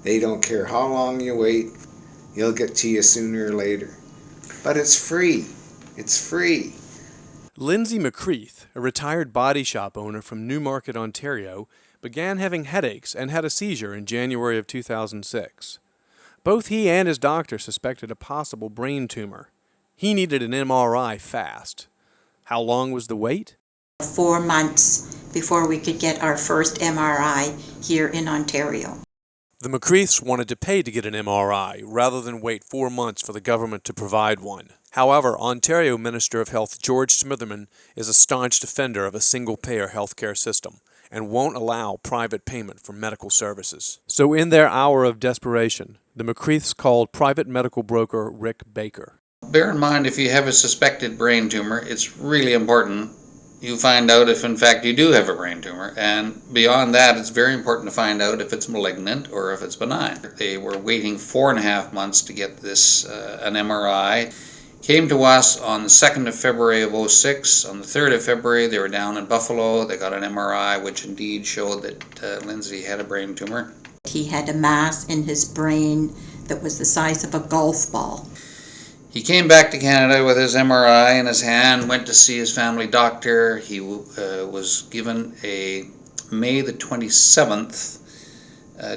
They don't care how long you wait, he'll get to you sooner or later. But it's free. It's free. Lindsay McCreith, a retired body shop owner from Newmarket, Ontario, began having headaches and had a seizure in January of 2006. Both he and his doctor suspected a possible brain tumor. He needed an MRI fast. How long was the wait? 4 months before we could get our first MRI here in Ontario. The McCreiths wanted to pay to get an MRI rather than wait 4 months for the government to provide one. However, Ontario Minister of Health George Smitherman is a staunch defender of a single-payer healthcare system and won't allow private payment for medical services. So in their hour of desperation, the McCreiths called private medical broker Rick Baker. Bear in mind, if you have a suspected brain tumor, it's really important you find out if in fact you do have a brain tumor, and beyond that it's very important to find out if it's malignant or if it's benign. They were waiting 4.5 months to get this an MRI. Came to us on the 2nd of February of 06. On the 3rd of February they were down in Buffalo. They got an MRI which indeed showed that Lindsay had a brain tumor. He had a mass in his brain that was the size of a golf ball. He came back to Canada with his MRI in his hand, went to see his family doctor. He was given a May the 27th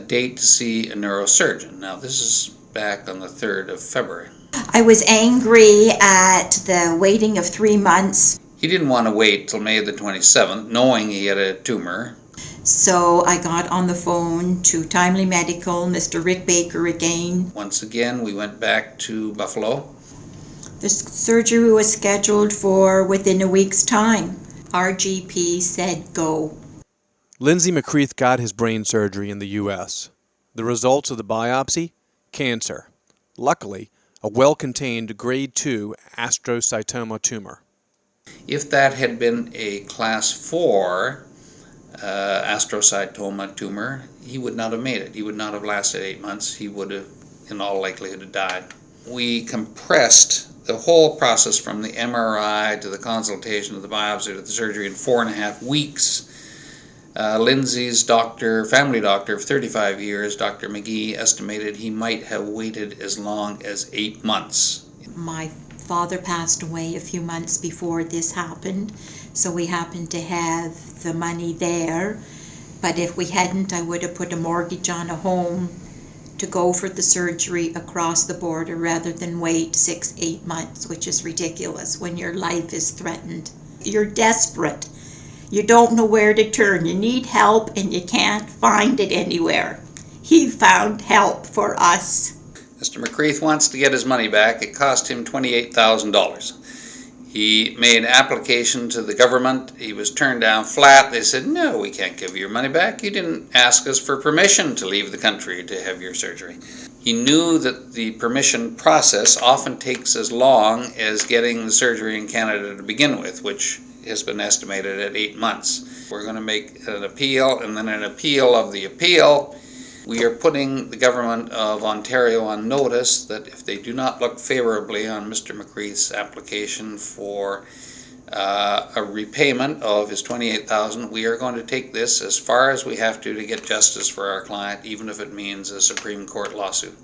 date to see a neurosurgeon. Now this is back on the 3rd of February. I was angry at the waiting of 3 months. He didn't want to wait till May the 27th, knowing he had a tumor. So I got on the phone to Timely Medical, Mr. Rick Baker again. Once again, we went back to Buffalo. The surgery was scheduled for within a week's time. Our GP said go. Lindsay McCreith got his brain surgery in the U.S. The results of the biopsy? Cancer. Luckily, a well-contained grade 2 astrocytoma tumor. If that had been a class 4 astrocytoma tumor, he would not have made it. He would not have lasted 8 months. He would have, in all likelihood, died. We compressed the whole process from the MRI to the consultation to the biopsy to the surgery in 4.5 weeks. Lindsay's doctor, family doctor of 35 years, Dr. McGee, estimated he might have waited as long as 8 months. My father passed away a few months before this happened, so we happened to have the money there. But if we hadn't, I would have put a mortgage on a home to go for the surgery across the border rather than wait 6-8 months, which is ridiculous when your life is threatened. You're desperate. You don't know where to turn. You need help and you can't find it anywhere. He found help for us. Mr. McCreith wants to get his money back. It cost him $28,000. He made an application to the government. He was turned down flat. They said, no, we can't give you your money back. You didn't ask us for permission to leave the country to have your surgery. He knew that the permission process often takes as long as getting the surgery in Canada to begin with, which has been estimated at 8 months. We're going to make an appeal and then an appeal of the appeal. We are putting the government of Ontario on notice that if they do not look favorably on Mr. McCreith's application for a repayment of his $28,000, we are going to take this as far as we have to get justice for our client, even if it means a Supreme Court lawsuit.